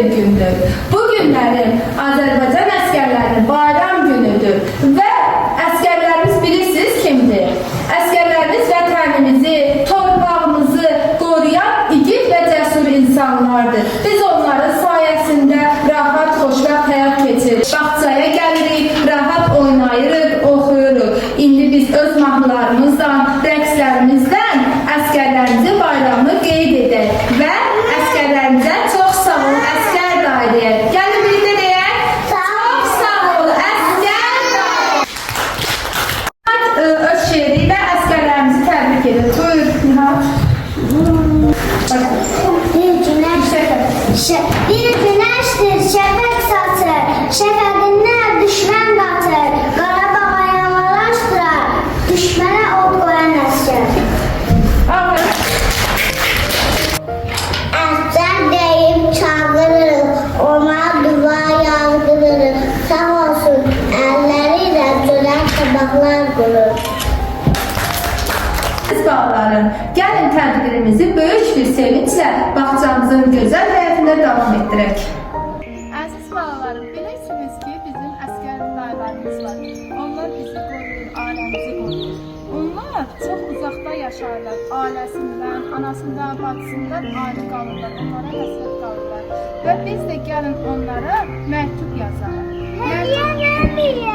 bir gündür. Bu günlerin Azərbaycan əsgərlərinin bayram günüdür və əsgərlərimiz bilirsiniz kimdir? Əsgərlərimiz vətənimizi, torpağımızı qoruyan igid və cəsur insanlardır. Biz onların sayəsində rahat, xoşbəxt həyat keçiririk. Bağçaya gəlirik, rahat oynayırıq, oxuyuruq. İndi biz öz mahnılarımızdan, rəqslərimizdən əsgərlərimizin bayramını qeyd edək və əsgərlərimizə çox sağ ol, əsgər dairəyə. Gəlin birlikdə deyək. Çox sağ ol, əsgər dairəyə. Öz şeiri ilə əsgərlərimizi təbrik edir. Buyur, Nihat. Bir güneştir, şəfəq saçır, şəfəqindən düşmən qatır, Qarabağa yamalaşdırar, düşmənə od qoyan əsgər. Əsgər deyib çağırırıq, ona dua yağdırırıq, sağ olsun, əlləri ilə gözəl tabaqlar qurur. Bağların, gəlin tədbirimizi böyük bir sevinçlə bağçamızın gözəl həyatında davam etdirək. Əziz balalarım, bilirsiniz ki, bizim əskər dayılarımız var. Onlar bizi qoruyur, ailəmizi qoruyur. Onlar çox uzaqda yaşarlar, ailəsindən, anasından, bacısından ayrı qalırlar, onlara həsrət qalırlar. Və biz də gəlin onlara məktub yazalım.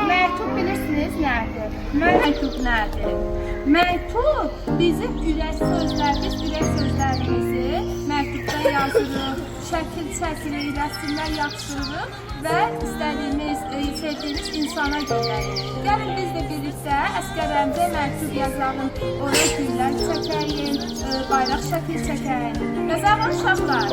Məktub bilirsiniz nədir? Məktub nədir? Məktub bizim ürək sözlərimizi məktubda yazırıq, şəkil çəkirik, rəsmlər yapışdırırıq və istədiyimiz, sevdiyimiz insana göndəririk. Gəlin biz də birlikdə əsgərlərimizə məktub yazalım, oraya güllər çəkəyin, bayraq şəkil çəkəyin. Yazalım uşaqlar.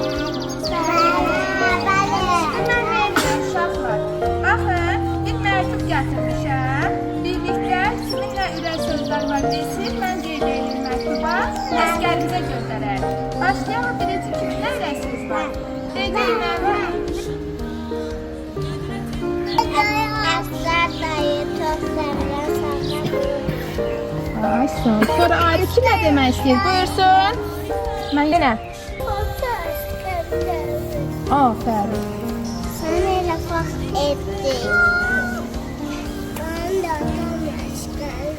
Uşaqlar. Baxın, bir məktub gətirmişəm. Birlikdə kiminlə ürək sözlər var desin, mən qeyd edim məktuba, əsgərimizə göndərək. Başlayalım, birinci kiminlə ürək söz var? Qeyd edin. Əsgər dayı çox sevirəm sana. Ay, sağ ol. Sonra ayrı kim nə demək istəyir? Buyursun. Mən yenə. Aferin. Sana elə bax etdik. Ben de adam yaşlarım.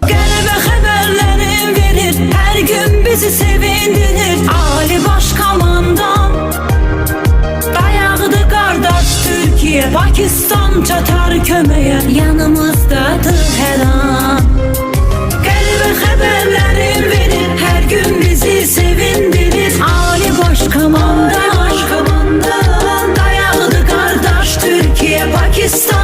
Qələbə xəbərlərim verir, hər gün bizi sevindirir. Ali Baş Komandan dayağıdır qardaş Türkiyə, Pakistan çatar köməyə, yanımızdadır hər an. Qələbə xəbərlərim verir, hər gün bizi sevindirir. Ali Baş Komandan dayağıdır qardaş Türkiyə, Pakistan